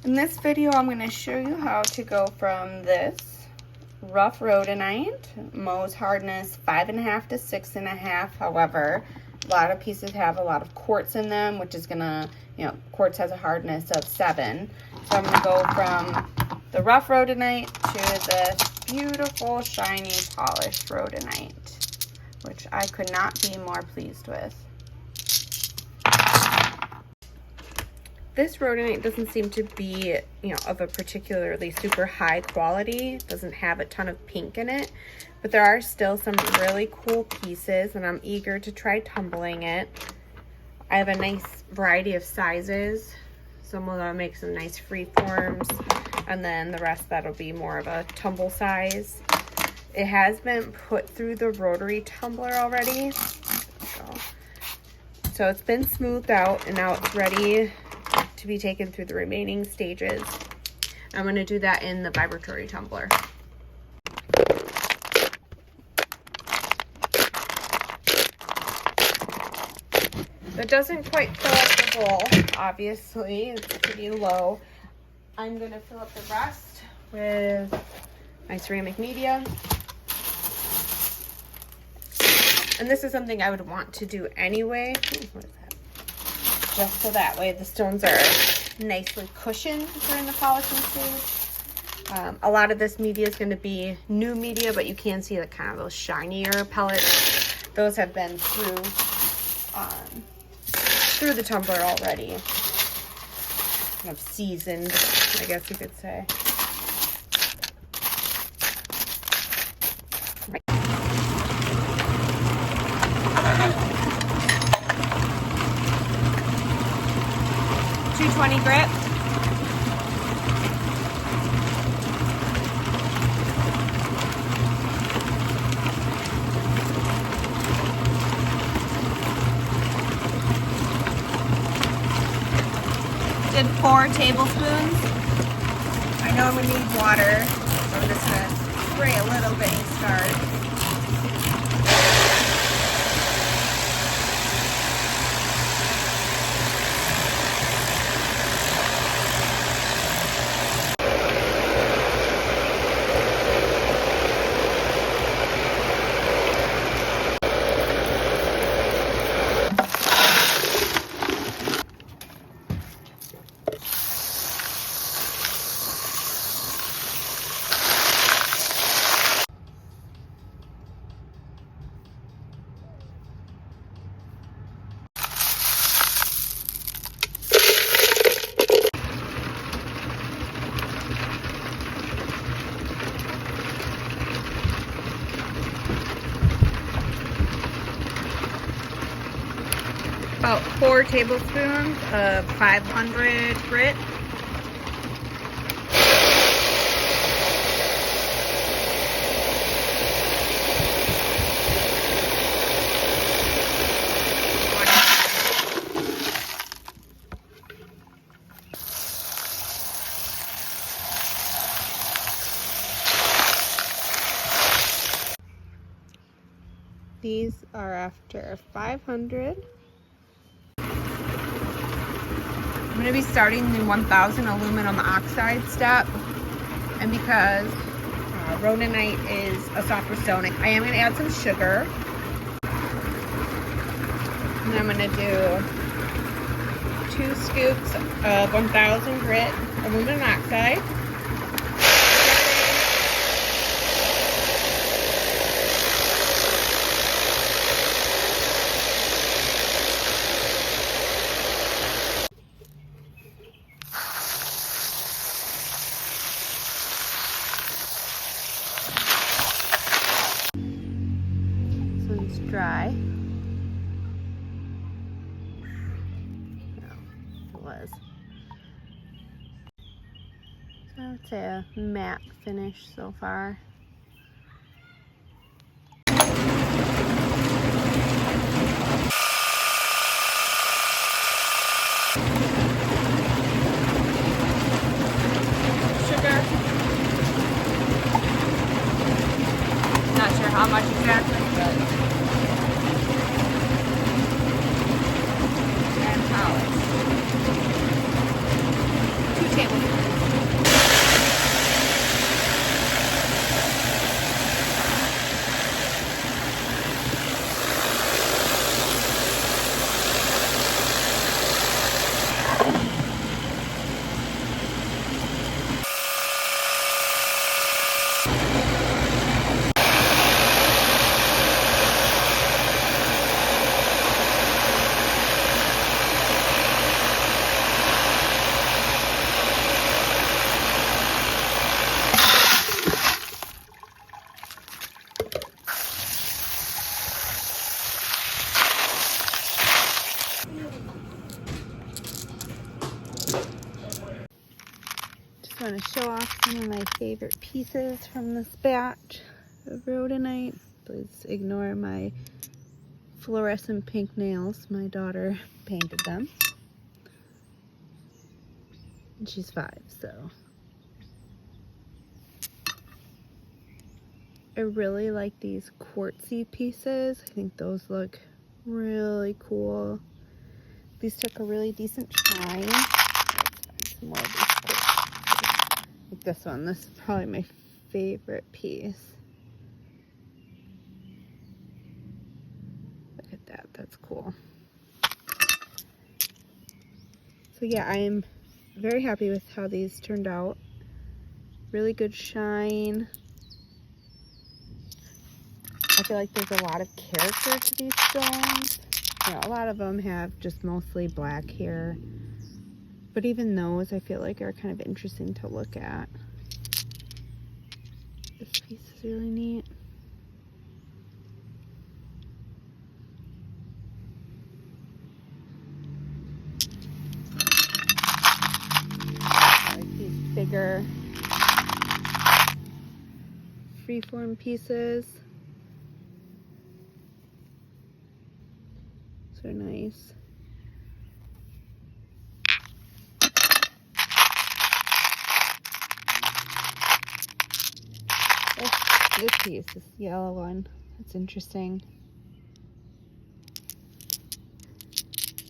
In this video, I'm going to show you how to go from this rough rhodonite, Mohs hardness 5.5 to 6.5. However, a lot of pieces have a lot of quartz in them, which is going to, quartz has a hardness of 7. So I'm going to go from the rough rhodonite to this beautiful, shiny, polished rhodonite, which I could not be more pleased with. This rhodonite doesn't seem to be, of a particularly super high quality. It doesn't have a ton of pink in it, but there are still some really cool pieces, and I'm eager to try tumbling it. I have a nice variety of sizes. Some of them make some nice free forms, and then the rest that'll be more of a tumble size. It has been put through the rotary tumbler already, so it's been smoothed out, and now it's ready to be taken through the remaining stages. I'm going to do that in the vibratory tumbler. That doesn't quite fill up the bowl, obviously. It's pretty low. I'm going to fill up the rest with my ceramic media. And this is something I would want to do anyway. What is that? Just so that way the stones are nicely cushioned during the polishing stage. A lot of this media is going to be new media, but you can see that kind of those shinier pellets. Those have been through the tumbler already. Kind of seasoned, I guess you could say. Right. 220 grit. Did 4 tablespoons. I know I'm gonna need water, so I'm just gonna spray a little bit to start. About 4 tablespoons of 500 grit. These are after 500. I'm going to be starting the 1000 aluminum oxide step, and because rhodonite is a softer stone, I am going to add some sugar, and I'm going to do 2 scoops of 1000 grit aluminum oxide. Dry. No, it was. So I would say a matte finish so far. Sugar. Not sure how much exactly, but tablespoons. Just want to show off some of my favorite pieces from this batch of rhodonite. Please ignore my fluorescent pink nails. My daughter painted them. And she's 5, so. I really like these quartzy pieces. I think those look really cool. These took a really decent shine. Let's find some more of these quartz. Like this one. This is probably my favorite piece. Look at that. That's cool. So yeah, I am very happy with how these turned out. Really good shine. I feel like there's a lot of character to these stones. You know, a lot of them have just mostly black hair. But even those I feel like are kind of interesting to look at. This piece is really neat. I like these bigger freeform pieces. So nice. This piece, this yellow one, that's interesting.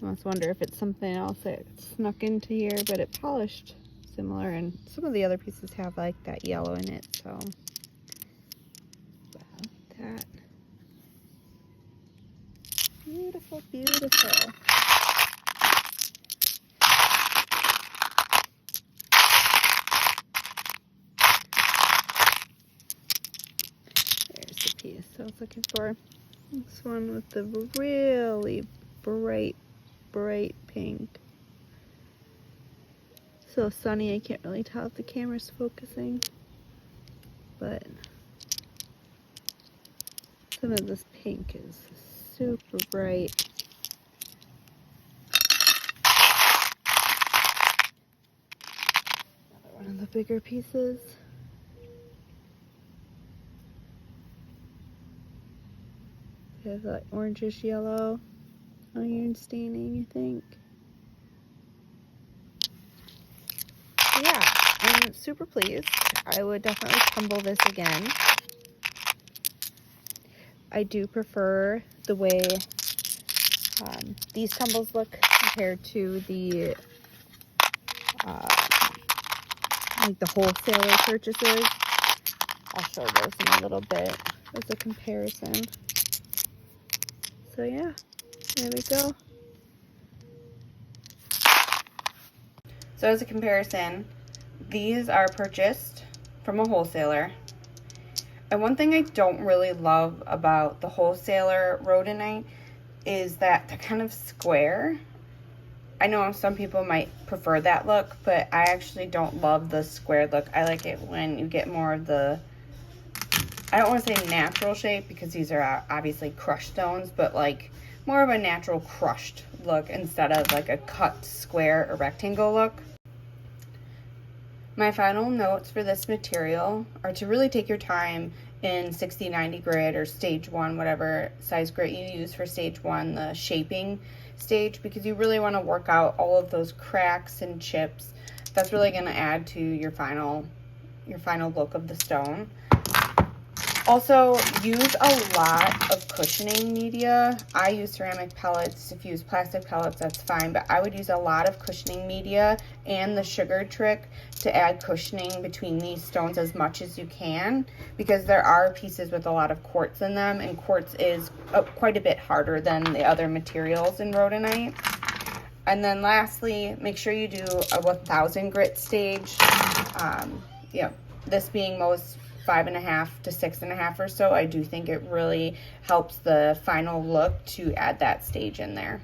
I almost wonder if it's something else that snuck into here, but it polished similar, and some of the other pieces have like that yellow in it, so that. Beautiful, beautiful. There's the piece I was looking for. This one with the really bright pink. So sunny, I can't really tell if the camera's focusing, but some of this pink is super bright. Another one of the bigger pieces. They have like orangish yellow iron staining, I think. So yeah, I'm super pleased. I would definitely tumble this again. I do prefer the way these tumbles look compared to the like the wholesaler purchases. I'll show those in a little bit as a comparison. So yeah, there we go. So as a comparison, these are purchased from a wholesaler. And one thing I don't really love about the wholesaler rhodonite is that they're kind of square. I know some people might prefer that look, but I actually don't love the square look. I like it when you get more of the, I don't want to say natural shape because these are obviously crushed stones, but like more of a natural crushed look instead of like a cut square or rectangle look. My final notes for this material are to really take your time in 60-90 grit or stage 1, whatever size grit you use for stage 1, the shaping stage, because you really want to work out all of those cracks and chips. That's really going to add to your final look of the stone. Also, use a lot of cushioning media. I use ceramic pellets. If you use plastic pellets, that's fine, but I would use a lot of cushioning media and the sugar trick to add cushioning between these stones as much as you can, because there are pieces with a lot of quartz in them, and quartz is quite a bit harder than the other materials in rhodonite. And then lastly, make sure you do a 1000 grit stage. This being most 5.5 to 6.5 or so, I do think it really helps the final look to add that stage in there.